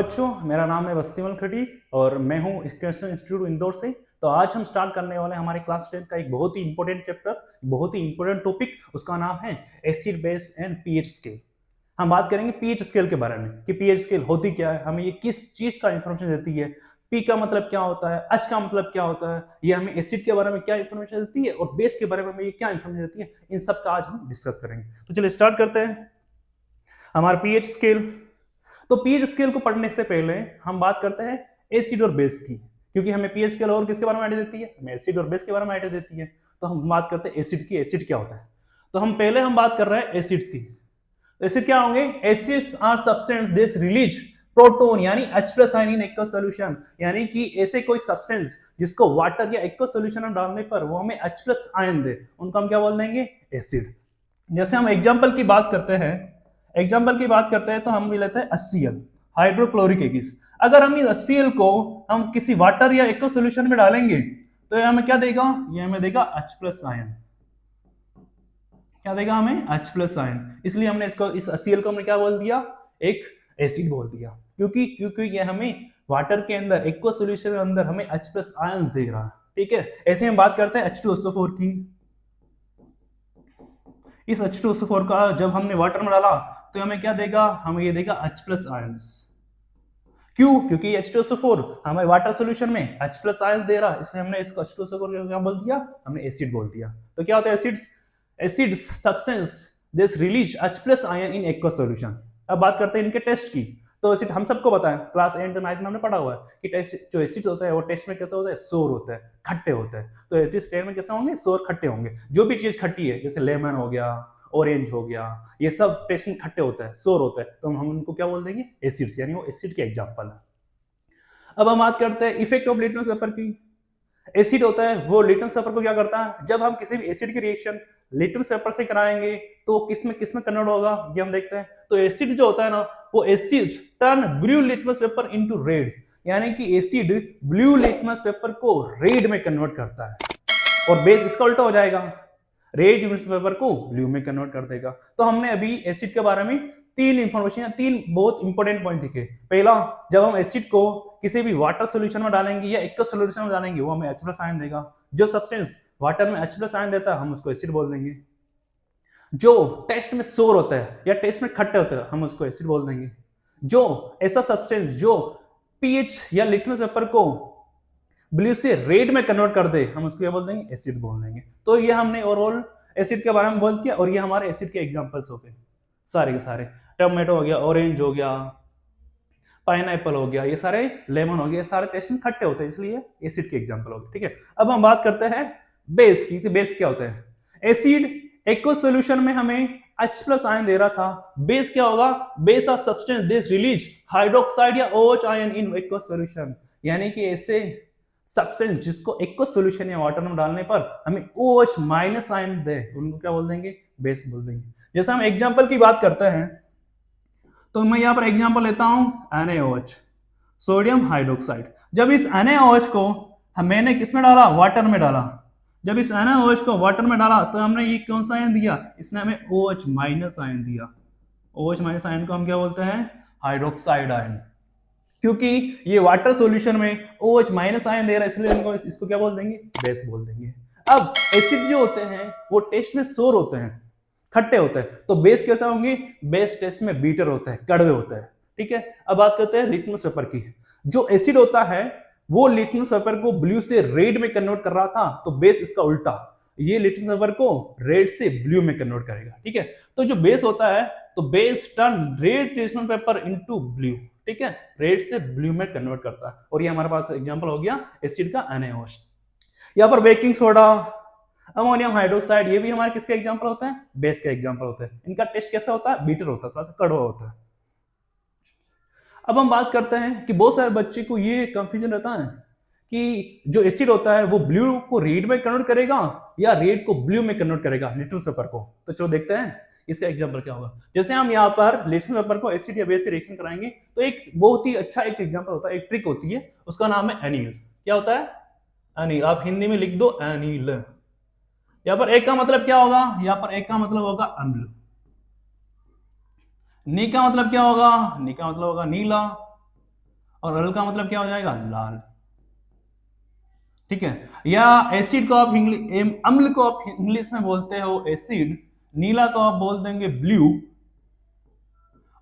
बच्चों, मेरा नाम है वस्तिमल खटी और मैं हूँ कृष्ण इंस्टीट्यूट इंदौर से। तो आज हम स्टार्ट करने वाले हैं हमारे क्लास 10 का एक बहुत ही इंपॉर्टेंट चैप्टर, बहुत ही इंपॉर्टेंट टॉपिक। उसका नाम है acid base and pH scale. हम बात करेंगे पीएच स्केल के बारे में कि पीएच स्केल होती क्या है, हमें ये किस चीज का इंफॉर्मेशन देती है, पी का मतलब क्या होता है, एच का मतलब क्या होता है, ये हमें एसिड के बारे में क्या इंफॉर्मेशन देती है और बेस के बारे में ये क्या इंफॉर्मेशन देती है, इन सब का आज हम डिस्कस करेंगे। तो चलिए स्टार्ट करते हैं हमारा पीएच स्केल। तो पीएच स्केल को पढ़ने से पहले हम बात करते हैं एसिड और बेस की, क्योंकि हमें पीएच स्केल और किसके बारे में आइडिया देती है, हमें एसिड और बेस के बारे में आइडिया देती है। तो हम बात करते हैं एसिड की, एसिड क्या होता है। तो हम बात कर रहे हैं एसिड्स की। एसिड क्या होंगे? Acids are substances this release proton यानी H+ ion in aqueous solution, यानी कि ऐसे कोई सब्सटेंस जिसको वाटर या एक्वस सॉल्यूशन में डालने पर वो हमें H+ आयन दे, उनको हम क्या बोल देंगे? एसिड। जैसे हम एग्जांपल की बात करते हैं, तो हम भी लेते हैं HCl, हाइड्रोक्लोरिक एसिड। अगर हम इस HCl को हम किसी वाटर या एक्वस सॉल्यूशन में डालेंगे तो ये हमें क्या देगा? ये हमें देगा H+ आयन। क्या देगा हमें? H+ ion. इसलिए हमने इसको, इस HCl को हमने क्या बोल दिया? एक एसिड बोल दिया, क्योंकि ये हमें वाटर के अंदर, एक्वस सॉल्यूशन के अंदर हमें H+ आयन दे रहा है। ठीक है। ऐसे हम बात करते हैं H2SO4 की। इस H2SO4 का जब हमने वाटर में डाला तो हमें क्या देगा? हमें ये देगा H+ आयंस। क्यों? क्योंकि H2SO4 हमें वाटर सॉल्यूशन में H+ आयंस दे रहा, इसलिए हमने इसको H2SO4 को क्या बोल दिया? हमने एसिड बोल दिया। तो क्या होता है acids? Acids substance this release H+ ion in aqueous solution. अब बात करते हैं इनके टेस्ट की। तो एसिड हम सबको पता है, क्लास 8 9 में हमने पढ़ा हुआ है कि टेस्ट जो एसिड्स होता है वो टेस्ट में कैसे होता है? सोर होता है, खट्टे होते हैं। तो एसिड्स टेस्ट में कैसे होंगे? सोर, खट्टे होंगे। जो भी चीज खट्टी है, जैसे लेमन हो गया, ऑरेंज हो गया, ये सब टेस्ट में खट्टे होता है, सोर होता है, तो हम उनको क्या बोल देंगे? एसिड्स, यानी वो एसिड के एग्जांपल है। अब हम बात करते हैं इफेक्ट ऑफ लिटमस पेपर की। एसिड होता है वो लिटमस पेपर को क्या करता है? जब हम किसी भी एसिड की रिएक्शन लिटमस पेपर से कराएंगे तो किस में कन्वर्ट होगा, ये हम देखते हैं। तो एसिड जो होता है ना, वो asset turn blue litmus paper into red, यानी कि एसिड ब्लू लिटमस पेपर को रेड में कन्वर्ट करता है, और बेस इसका उल्टा हो जाएगा, रेड लिटमस पेपर को ब्लू में कन्वर्ट कर देगा। तो हमने अभी एसिड के बारे में तीन इंफॉर्मेशन, तीन बहुत इंपॉर्टेंट पॉइंट दिखे। पहला, जब हम एसिड को किसी भी वाटर सॉल्यूशन में डालेंगे या एक्वस सॉल्यूशन में डालेंगे वो हमें H+ आयन देगा। जो सब्सटेंस वाटर में H+ आयन देता है हम उसको एसिड बोल देंगे। जो टेस्ट में सोर होता है या टेस्ट में खट्टे होते हैं हम उसको एसिड बोल देंगे। जो ऐसा सब्सटेंस जो पीएच या लिटमस पेपर को ब्लू से रेड में कन्वर्ट कर दे हम उसको क्या बोल देंगे? एसिड बोल देंगे। तो ये हमने ओवरऑल एसिड के बारे में बोल दिया, और ये हमारे एसिड के एग्जांपल्स हो गए सारे के सारे। टोमेटो हो गया, ऑरेंज हो गया, पाइनएप्पल हो गया, ये सारे लेमन हो गया, सारे टेस्ट में खट्टे होते हैं, इसलिए एसिड के एग्जांपल हो गए। ठीक है। अब हम बात करते हैं बेस की। बेस क्या होता है? एसिड एक्वस सॉल्यूशन में हमें H+ आयन दे रहा था। बेस क्या होगा? Base of substance this release hydroxide या OH ion in aqueous solution, यानी कि ऐसे सब्सटेंस जिसको एक्वस सॉल्यूशन या वाटर में डालने पर हमें OH- आयन दे, उनको क्या बोल देंगे? बेस बोल देंगे। जैसे हम एग्जांपल की बात करते हैं तो मैं यहां पर एग्जांपल लेता हूं NaOH, सोडियम हाइड्रोक्साइड। जब इस NaOH को मैंने किस में डाला? वाटर में डाला। जब इस NaOH को वाटर में डाला तो हमने ये कौन सा आयन दिया? इसने हमें OH- आयन दिया। OH- आयन को हम क्या बोलते हैं? Hydroxide ion. क्योंकि ये वाटर सॉल्यूशन में OH- आयन दे रहा है, इसलिए इनको इसको क्या बोल देंगे? बेस बोल देंगे। अब एसिड जो होते हैं वो टेस्ट में सोर होते हैं, खट्टे होते हैं, तो बेस कैसा होंगे? बेस टेस्ट में बीटर होता है, कड़वे होते हैं। ठीक है। अब बात करते हैं लिटमस पेपर की। जो एसिड होता है वो लिटमस पेपर को ब्लू से रेड में कन्वर्ट कर रहा था, तो बेस इसका उल्टा, ये लिटमस पेपर को रेड से ब्लू में कन्वर्ट करेगा। ठीक है। तो जो बेस होता है, तो base turn red litmus paper into blue, ठीक है, रेड से ब्लू में कन्वर्ट करता है। और ये हमारे पास एग्जांपल हो गया एसिड का NaOH। यहाँ पर बेकिंग सोडा, अमोनियम हाइड्रोक्साइड, ये भी हमारे किसके एग्जांपल होते हैं? बेस के एग्जांपल होते हैं। इनका टेस्ट कैसा होता है? बीटर होता है, थोड़ा सा कड़वा होता है। अब हम बात करते हैं कि बहुत सारे बच्चे को ये कंफ्यूजन रहता है कि जो एसिड होता है वो ब्लू को रेड में कन्वर्ट करेगा या रेड को ब्लू में कन्वर्ट करेगा लिटमस पेपर को। तो चलो देखते हैं इसका एग्जांपल क्या होगा। जैसे हम यहाँ पर लिटमस पेपर को एसिड या बेस से रिएक्शन कराएंगे तो एक बहुत ही अच्छा एक एग्जांपल होता है, एक ट्रिक होती है, उसका नाम है एनील। क्या होता है? अनिल। आप हिंदी में लिख दो अनिल। यहाँ पर एक का मतलब क्या होगा? यहाँ पर एक का मतलब होगा अम्ल। नी का मतलब क्या होगा? नी का मतलब होगा नीला। और अल का मतलब क्या हो जाएगा, लाल। ठीक है, या एसिड को आप अम्ल को आप इंग्लिश में बोलते हो एसिड, नीला को आप बोल देंगे ब्लू,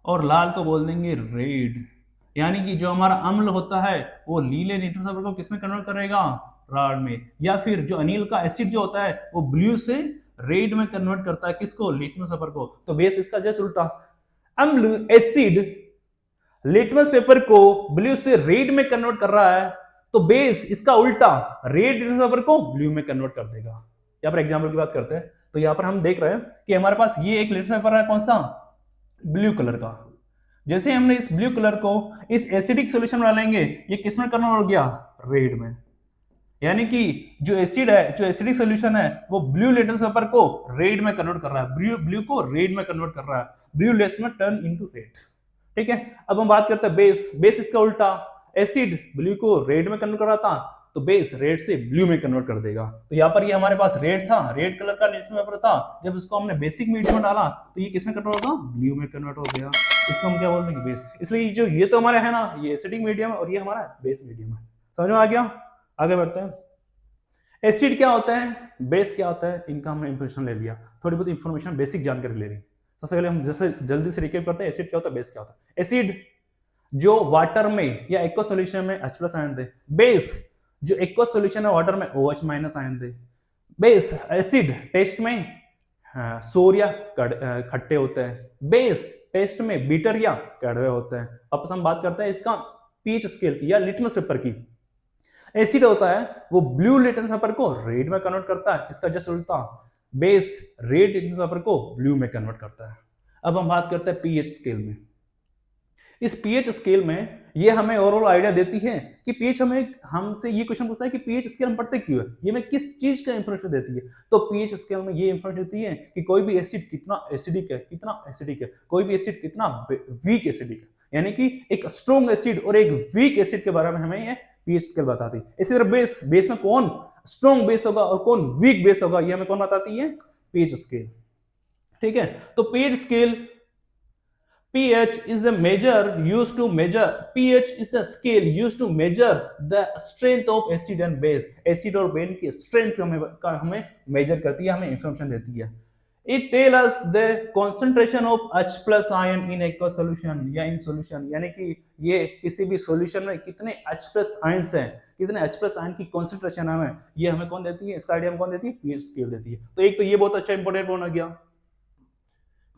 और लाल को बोल देंगे रेड। यानी कि जो हमारा अम्ल होता है वो नीले लिटमस पेपर को किसमें कन्वर्ट करेगा, राड में, या फिर जो अनिल का एसिड जो होता है वो ब्लू से रेड में कन्वर्ट करता है, किसको, लिटमस पेपर को। तो बेस इसका जस्ट उल्टा, अम्ल एसिड लिटमस पेपर को ब्लू से रेड में कन्वर्ट कर रहा है, तो बेस इसका उल्टा रेड लिटमस पेपर को ब्लू में कन्वर्ट कर देगा। यहाँ पर एग्जाम्पल की बात करते हैं, तो यहाँ पर हम देख रहे हैं कि हमारे पास ये एक लिटमस पेपर है, कौन सा, ब्लू कलर का। जैसे हमने इस ब्लू कलर को इस एसिडिक सॉल्यूशन में डालेंगे, ये किस में कन्वर्ट हो गया, रेड में। यानी कि जो एसिड है, जो एसिडिक सॉल्यूशन है, वो ब्लू लिटमस पेपर को रेड में कन्वर्ट कर रहा है, ब्लू को रेड में कन्वर्ट कर रहा है, ब्लू लेस में टर्न इनटू रेड। ठीक है, अब हम बात करते हैं बेस। बेस इसका उल्टा, एसिड ब्लू को रेड में कन्वर्ट कर रहा था, तो बेस रेड से ब्लू में कन्वर्ट कर देगा। तो यहाँ पर ये हमारे पास रेड था, रेड कलर का लिटमस पेपर था, जब इसको हमने बेसिक मीडियम में डाला तो ये किसमें कन्वर्ट होगा, ब्लू में कन्वर्ट हो गया। इसको हम क्या बोल देंगे, बेस। इसलिए जो ये तो हमारा है ना, ये एसिडिक मीडियम है और ये हमारा बेस मीडियम है। समझ में आ गया, आगे बढ़ते हैं। एसिड क्या होता है, बेस क्या होता है, इनका हमने इंफॉर्मेशन ले लिया, थोड़ी बहुत इंफॉर्मेशन बेसिक जानकारी ले रही। सबसे पहले हम जैसे जल्दी से रिकैप करते हैं, एसिड क्या होता है, बेस क्या होता है। एसिड जो वाटर में या एक्वा सॉल्यूशन में H+ आयन दे, बेस जो एक्वा सॉल्यूशन है वाटर में OH- आयन दे। बेस एसिड टेस्ट में सोर या खट्टे होते हैं, बेस टेस्ट में बीटर या कड़वे होते हैं। अब हम बात करते हैं इसका पीएच स्केल की या लिटमस पेपर की। एसिड होता है वो ब्लू लिटमस पेपर को रेड में कन्वर्ट करता है, इसका जस्ट उल्टा, बेस रेड लिटमस पेपर को ब्लू में कन्वर्ट करता है। अब हम बात करते हैं पीएच स्केल में। इस पीएच स्केल में ये हमें ओवरऑल आइडिया देती है कि पीएच हमें हमसे ये क्वेश्चन पूछता है कि पीएच स्केल हम पढ़ते क्यों है, ये हमें किस चीज का इंफॉर्मेशन देती है। तो पीएच स्केल में ये इंफॉर्मेशन देती है कि कोई भी एसिड कितना एसिडिक है, कितना एसिडिक है, कोई भी एसिड कितना वीक एसिडिक है। यानी कि एक स्ट्रॉन्ग एसिड और एक वीक एसिड के बारे में हमें ये पीएच स्केल बताती है। इसी तरह बेस, बेस में कौन स्ट्रॉन्ग बेस होगा और कौन वीक बेस होगा, ये हमें कौन बताती है, पीएच स्केल। ठीक है, तो pH scale, pH is the measure used to measure, pH is the scale used to measure the strength of acid and base। Acid और बेस की स्ट्रेंथ हमें मेजर करती है, हमें इंफॉर्मेशन देती है। It tell us the concentration of H+ ion in aqueous solution या in solution, यानी कि ये किसी भी सॉल्यूशन में कितने H+ आयंस हैं, कितने H+ आयन की कॉन्सेंट्रेशन है, ये हमें कौन देती है, इसका आइडिया हमें कौन देती है, पीएच स्केल देती है। तो एक तो ये बहुत अच्छा इंपॉर्टेंट पॉइंट हो गया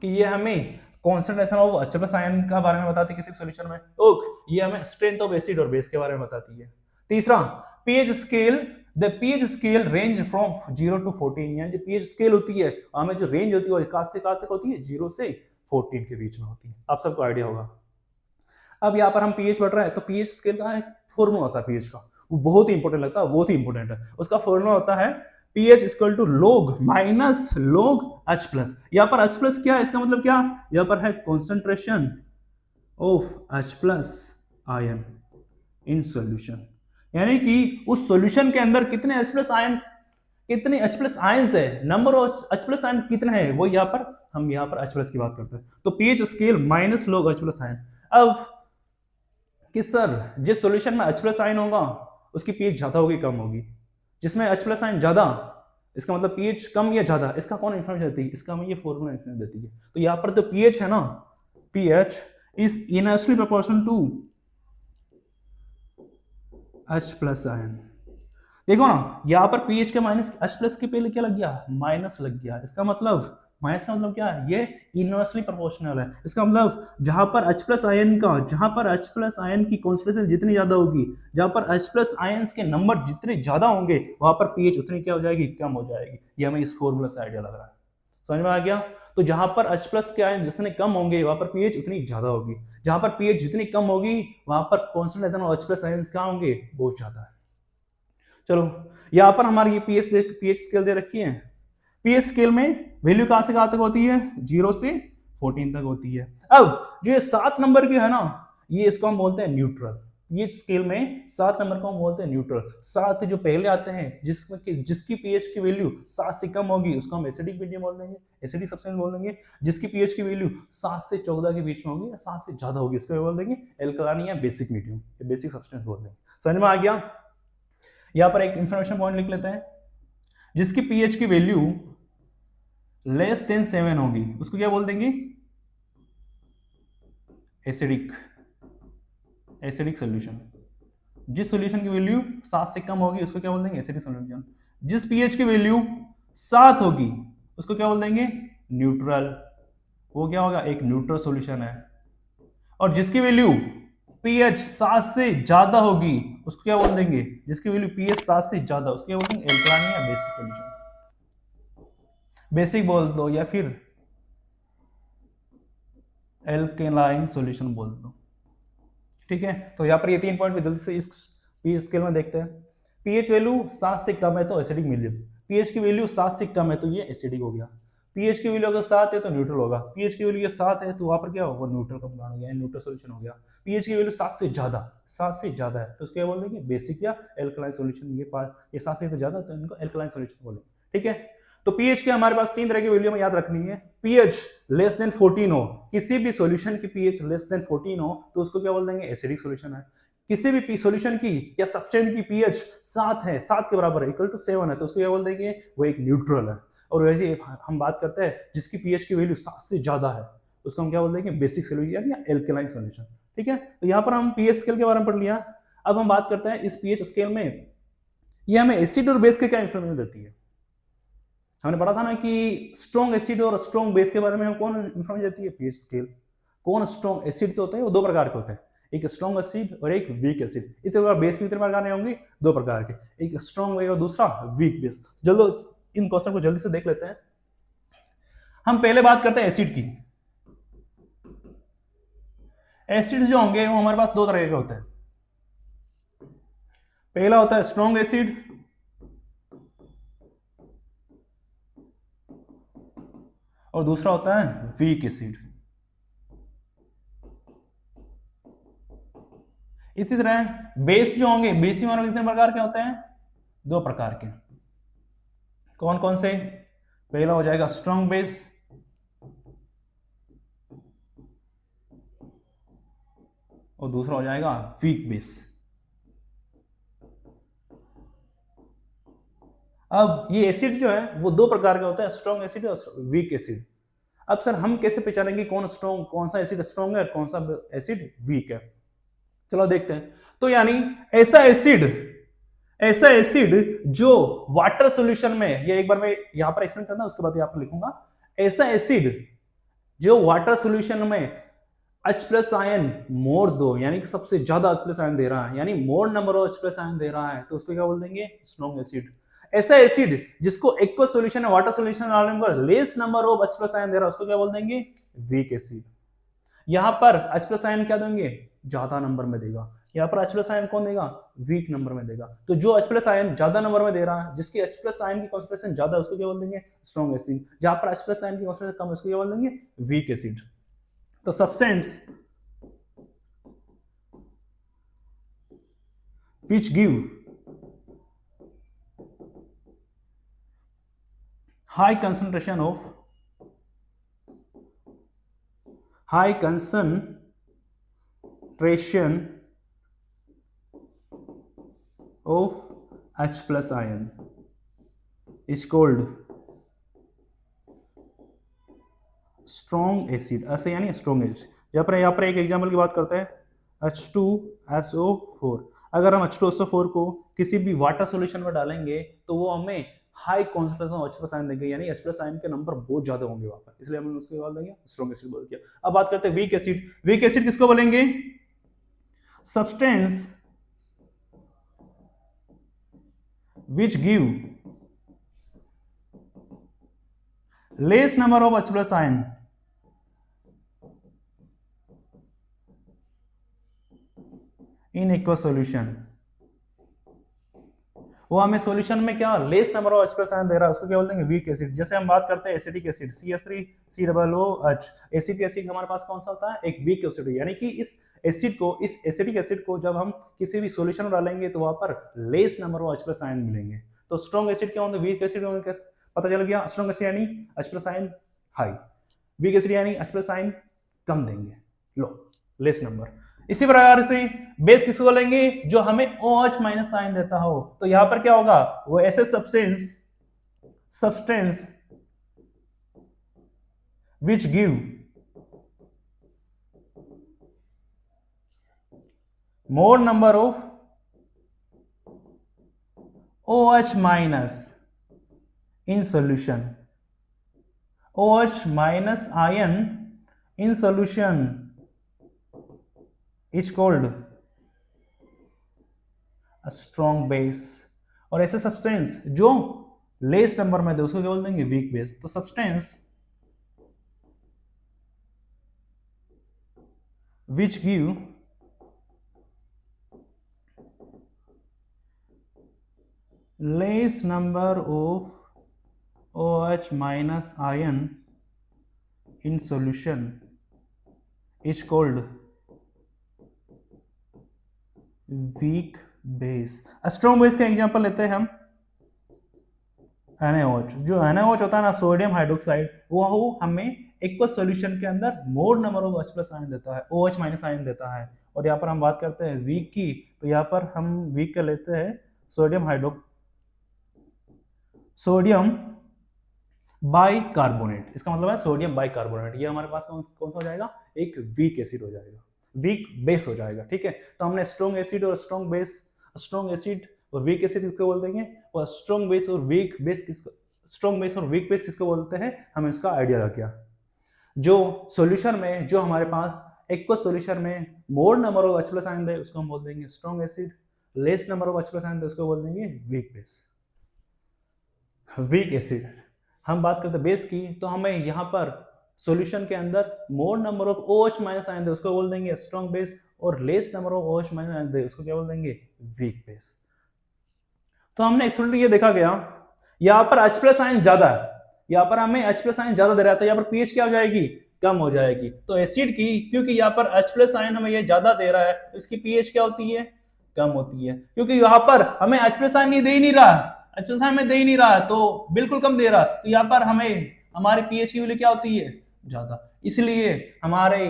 कि ये हमें कॉन्सेंट्रेशन ऑफ H+ आयन का बारे में बताती है किसी सॉल्यूशन में। तो ये हमें स्ट्रेंथ ऑफ एसिड और बेस के बारे में बताती है। तीसरा, pH scale, the pH scale range from 0 to 14, यानी जो पीएच स्केल होती है हमें जो रेंज होती है वो कहां से कहां तक होती है, 0 से 14 के बीच में होती है। आप सबको आइडिया होगा। अब यहाँ पर हम पीएच पढ़ रहे हैं, तो पीएच स्केल का एक फॉर्मूला होता है पीएच का, वो बहुत ही इंपॉर्टेंट लगता है, बहुत ही इंपॉर्टेंट है। उसका फॉर्मूला होता है pH equal to log minus log H+। यहाँ पर H+ क्या है, इसका मतलब क्या, यहाँ पर है concentration of H+ ion in solution, यानी कि उस सॉल्यूशन के अंदर कितने H+ आयन, कितने H+ आयंस है, नंबर ऑफ H+ आयन कितने हैं, वो यहाँ पर हम यहाँ पर H+ की बात करते हैं। तो pH scale minus log H+ ion. अब कि सर जिस सॉल्यूशन में H+ आयन होगा उसकी pH ज्यादा होगी कम होगी, जिसमें H+ आयन ज्यादा, इसका मतलब pH कम या ज्यादा, इसका कौन इंफॉर्मेशन देती है, इसका हमें ये फॉर्मूला इंफॉर्मेशन देती है। तो यहाँ पर जो pH है ना, pH is inversely proportional to H+ ion. देखो ना यहाँ पर pH के माइनस H+ के पहले क्या लग गया, माइनस लग गया। इसका मतलब माइनस का मतलब क्या है, ये इनवर्सली प्रोपोर्शनल है। इसका मतलब जहां पर H+ आयन का, जहां पर H+ आयन की कॉन्सेंट्रेशन जितनी ज्यादा होगी, जहां पर H+ आयंस के नंबर जितने ज्यादा होंगे, वहां पर pH उतनी क्या हो जाएगी, कम हो जाएगी। ये हमें इस फॉर्मूला से आइडिया लग रहा है, समझ में आ गया। तो जहां पर H+ के आयन जितने कम होंगे वहां पर pH उतनी ज्यादा होगी, जहां पर pH जितनी कम होगी वहां पर कॉन्सेंट्रेशन ऑफ H+ आयंस क्या होंगे, बहुत ज्यादा है। चलो यहाँ पर हमारी ये pH स्केल दे रखी है। पीएच स्केल में वैल्यू कहां से कहां तक होती है, 0 से 14 तक होती है। अब जो ये 7 नंबर की है ना, ये इसको हम बोलते हैं न्यूट्रल। पीएच स्केल में 7 नंबर को हम बोलते हैं न्यूट्रल। 7 जो पहले आते हैं जिसकी पीएच की वैल्यू 7 से कम होगी उसको हम एसिडिक मीडियम बोल देंगे, एसिडिक सब्सटेंस बोल देंगे। जिसकी पीएच की वैल्यू 7 से 14 के बीच में होगी या 7 से ज्यादा होगी उसको बोल देंगे एल्कलाइन या बेसिक मीडियम, बेसिक सब्सटेंस बोल देंगे। समझ में आ गया? यहां पर एक इंफॉर्मेशन पॉइंट लिख लेते हैं, जिसकी पीएच की वैल्यू लेस देन 7 होगी उसको क्या बोल देंगे? Acidic, acidic solution. जिस सॉल्यूशन की वैल्यू 7 से कम होगी उसको क्या बोल देंगे? Acidic solution. जिस पीएच की वैल्यू 7 होगी उसको क्या बोल देंगे? न्यूट्रल। वो क्या होगा? एक न्यूट्रल सॉल्यूशन है। और जिसकी वैल्यू पीएच 7 से ज्यादा होगी उसको क्या बोल देंगे? जिसकी वैल्यू पीएच 7 से ज्यादा उसको क्या बोल देंगे? एल्कलाइन या बेसिक सॉल्यूशन। बेसिक बोल दो या फिर एल्कलाइन सॉल्यूशन बोल दो। ठीक है, तो यहाँ पर ये 3 पॉइंट जल्दी से इस पीएच स्केल में देखते हैं। पीएच वैल्यू 7 से कम है तो एसिडिक मीडियम, पीएच की वैल्यू 7 से कम है तो ये एसिडिक हो गया। पीएच की वैल्यू अगर 7 है तो न्यूट्रल होगा, पीएच की वैल्यू 7 है तो वहां पर क्या होगा? न्यूट्रल कंपाउंड हो गया, न्यूट्रल सॉल्यूशन हो गया। पीएच की वैल्यू 7 से ज्यादा है तो उसको क्या बोल देंगे? बेसिक या एल्कलाइन सॉल्यूशन। ये 7 से ज्यादा तो इनको एल्कलाइन सॉल्यूशन बोलेंगे। ठीक है, तो पीएच के हमारे पास 3 तरह की वैल्यू में याद रखनी है। पीएच लेस देन 14 हो, किसी भी सॉल्यूशन की पीएच लेस देन 14 हो तो उसको क्या बोल देंगे? एसिडिक सॉल्यूशन है। किसी भी सॉल्यूशन की या सब्सटेंस की पीएच 7 है, 7 के बराबर है, इक्वल टू 7 है तो उसको क्या बोल देंगे? वो एक न्यूट्रल है। और वैसे हम बात करते हैं जिसकी पीएच की वैल्यू 7 से ज्यादा है उसको हम क्या बोल देंगे? बेसिक सॉल्यूशन या एल्कलाइन सॉल्यूशन। ठीक है, तो यहाँ पर हम पीएच स्केल के बारे में पढ़ लिया। अब हम बात करते हैं इस पीएच स्केल में ये हमें एसिड और बेस के क्या इंफॉर्मेशन देती है। हमने पढ़ा था ना कि स्ट्रॉन्ग एसिड और स्ट्रॉन्ग बेस के बारे में हम कौन इंफॉर्मेशन देती है? PH scale. कौन स्ट्रॉन्ग एसिड जो होते हैं वो 2 प्रकार के होते हैं, एक स्ट्रॉन्ग एसिड और एक वीक एसिड। इतने प्रकार बेस भी इतने प्रकार नहीं होंगे, 2 प्रकार के, एक स्ट्रॉन्ग और दूसरा वीक बेस। जल्दी इन क्वेश्चन को जल्दी से देख लेते हैं। हम पहले बात करते हैं एसिड की। एसिड जो होंगे वो हमारे पास 2 तरह के होते हैं। पहला होता है स्ट्रॉन्ग एसिड और दूसरा होता है वीक एसिड। इसी तरह बेस जो होंगे, बेस हमारे कितने प्रकार के होते हैं? 2 प्रकार के। कौन कौन से? पहला हो जाएगा स्ट्रॉन्ग बेस और दूसरा हो जाएगा वीक बेस। अब ये एसिड जो है वो 2 प्रकार के होते हैं, स्ट्रॉन्ग एसिड और वीक एसिड। अब सर हम कैसे पहचानेंगे कौन स्ट्रॉन्ग, कौन सा एसिड स्ट्रॉन्ग है और कौन सा एसिड वीक है? चलो देखते हैं। तो यानी ऐसा एसिड जो वाटर सॉल्यूशन में, ये एक बार मैं यहां पर एक्सप्लेन करना उसके बाद यहां पर लिखूंगा। ऐसा एसिड जो वाटर सॉल्यूशन में H प्लस आयन मोर दो, यानी कि सबसे ज्यादा H प्लस आयन दे रहा है, यानी more number of H plus ion दे रहा है तो उसको क्या बोल देंगे? Strong acid. ऐसा एसिड जिसको एक्वस सॉल्यूशन है, वाटर सॉल्यूशन में less number of H plus ion दे रहा है उसको क्या बोल देंगे? Weak acid. यहां पर H प्लस आयन क्या देंगे? ज्यादा नंबर में देगा। यहाँ पर H प्लस आयन कौन देगा? वीक नंबर में देगा। तो जो H प्लस आयन ज्यादा नंबर में दे रहा है, जिसकी H प्लस आयन की कॉन्सेंट्रेशन ज्यादा है उसको क्या बोल देंगे? Strong acid. जहां पर H प्लस आयन की कॉन्सेंट्रेशन कम है उसको क्या बोल देंगे? Weak acid. तो substance which give high concentration of H plus ion is called strong acid। ऐसे यानी स्ट्रॉन्ग एसिड। यहाँ पर एक एग्जांपल की बात करते हैं, H2SO4। अगर हम H2SO4 को किसी भी वाटर सॉल्यूशन में डालेंगे तो वो हमें high concentration of H plus ion देंगे, यानी H प्लस आयन के नंबर बहुत ज्यादा होंगे वहां पर, इसलिए हम उसको बोल देंगे स्ट्रॉन्ग एसिड बोल दिया। अब बात करते हैं वीक एसिड। वीक एसिड किसको बोलेंगे? Substance which give less number of H plus ion in aqueous solution। वो हमें सॉल्यूशन में क्या less number of H plus ion दे रहा है उसको क्या बोल देंगे? Weak acid. जैसे हम बात करते हैं acetic acid CH3COOH, acetic acid हमारे पास कौन सा होता है? एक वीक एसिड, यानी कि इस एसिड को, इस एसिडिक एसिड को जब हम किसी भी सॉल्यूशन में डालेंगे तो वहां पर less number of H+ ion मिलेंगे। तो स्ट्रॉन्ग एसिड क्या होता है, वीक एसिड होता है, पता चल गया। स्ट्रॉन्ग एसिड यानी H+ ion high, weak acid यानी H+ आयन कम देंगे, लो लेस नंबर। इसी प्रकार से बेस किसको बोलेंगे, जो हमें OH- आयन देता हो। तो यहां पर क्या होगा, वो ऐसे substance which give more number of OH- in solution, OH- ion in solution is called a strong base। और ऐसे सब्सटेंस जो लेस नंबर में दे उसको क्या बोल देंगे, वीक बेस। तो substance which give less number of OH- ion in solution is called weak base। Strong base का एग्जांपल लेते हैं हम NaOH। जो NaOH होता है ना, सोडियम हाइड्रोक्साइड, वो हमें एक्वस सॉल्यूशन के अंदर more number of H+ ion देता है, OH- आयन देता है। और यहाँ पर हम बात करते हैं वीक की, तो यहाँ पर हम वीक का लेते हैं सोडियम बाइकार्बोनेट। इसका मतलब है सोडियम बाइकार्बोनेट। ये हमारे पास कौन सा हो जाएगा, एक वीक एसिड हो जाएगा, वीक बेस हो जाएगा। ठीक है, तो हमने स्ट्रॉन्ग एसिड और स्ट्रॉन्ग बेस, स्ट्रॉन्ग एसिड और वीक एसिड किसको बोल देंगे, और स्ट्रॉन्ग बेस और वीक बेस किसको, स्ट्रॉन्ग बेस और वीक बेस किसको बोलते हैं, हमें इसका आइडिया लग गया। जो सॉल्यूशन में, जो हमारे पास एक्वस सॉल्यूशन में more number of H+ ion दे उसको हम बोल देंगे strong acid, less number of H+ ion दे उसको बोल देंगे वीक बेस, वीक एसिड। हम बात करते हैं बेस की, तो हमें यहाँ पर सॉल्यूशन के अंदर more number of OH- ion दे उसको बोल देंगे स्ट्रॉन्ग बेस, और less number of OH- ion दे उसको क्या बोल देंगे, वीक बेस। तो हमने एक्सपेरिमेंट ये देखा गया, यहाँ पर H+ आयन ज्यादा है, यहाँ पर हमें H+ आयन ज्यादा दे रहा था, यहाँ पर पीएच क्या हो जाएगी, कम हो जाएगी। तो एसिड की, क्योंकि यहाँ पर H+ आयन हमें ये ज्यादा दे रहा है, तो इसकी पीएच क्या होती है, कम होती है। क्योंकि यहाँ पर हमें H+ आयन ये दे ही नहीं रहा, H+ आयन में दे ही नहीं रहा, तो बिल्कुल कम दे रहा, तो यहाँ पर हमें हमारे पीएच की वैल्यू क्या होती है, ज्यादा। इसलिए हमारे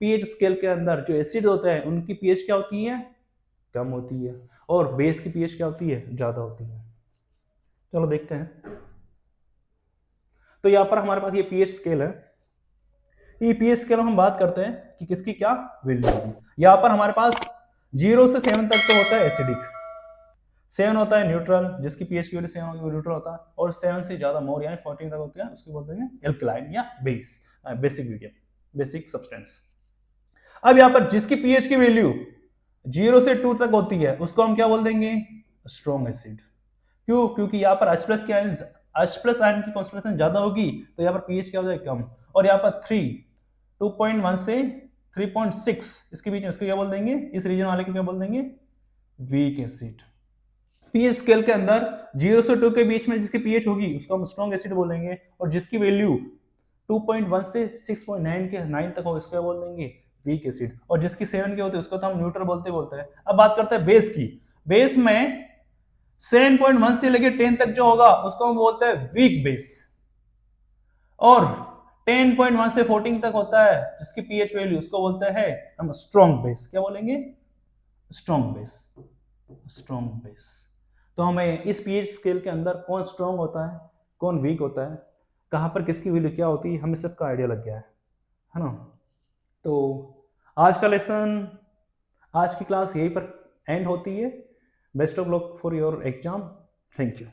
पीएच स्केल के अंदर जो एसिड होते हैं उनकी पीएच क्या होती है, कम होती है, और बेस की पीएच क्या होती है, ज्यादा होती है। चलो देखते हैं। तो यहाँ पर हमारे पास ये पीएच स्केल है, ये पीएच स्केल हम बात करते हैं कि किसकी क्या वैल्यू होगी। यहाँ पर हमारे पास 0 से 7 तक तो होता है एसिडिक, 7 होता है न्यूट्रल, जिसकी पीएच की वैल्यू 7 होगी वो न्यूट्रल होता है, और 7 से ज्यादा मोर यानी 14 तक होती है उसको बोलते हैं एल्कलाइन या base, basic medium, basic substance. अब यहाँ पर जिसकी पीएच की वैल्यू 0 से 2 तक होती है उसको हम क्या बोल देंगे, स्ट्रॉन्ग एसिड। क्यों, क्योंकि यहाँ पर H+ की आयन, H+ आयन की कॉन्सेंट्रेशन ज्यादा होगी, तो यहाँ पर पीएच क्या हो जाएगा, कम। और यहाँ पर 2.1 से 3.6 इसके बीच में इसको क्या बोल देंगे, इस रीजन वाले को क्या बोल देंगे, वीक एसिड। पीएच स्केल के अंदर 0 से 2 के बीच में जिसकी पीएच होगी उसको हम स्ट्रॉन्ग एसिड बोलेंगे, और जिसकी वैल्यू 2.1 से 6.9 के 9 तक हो इसको क्या बोल देंगे, वीक एसिड। और जिसकी 7 की होती है उसको तो हम न्यूट्रल बोलते हैं। अब बात करते हैं बेस की। बेस में 7.1 से लेकर 10 तक जो होगा उसको हम बोलते हैं वीक बेस, और 10.1 से 14 तक होता है जिसकी पीएच वैल्यू उसको बोलते हैं हम स्ट्रॉन्ग बेस। क्या बोलेंगे, स्ट्रॉन्ग बेस, स्ट्रॉन्ग बेस। तो हमें इस पीएच स्केल के अंदर कौन स्ट्रॉन्ग होता है, कौन वीक होता है, कहां पर किसकी वैल्यू क्या होती है, हमें सबका आइडिया लग गया है ना। तो आज का लेसन, आज की क्लास यहीं पर एंड होती है। Best of luck for your exam. Thank you.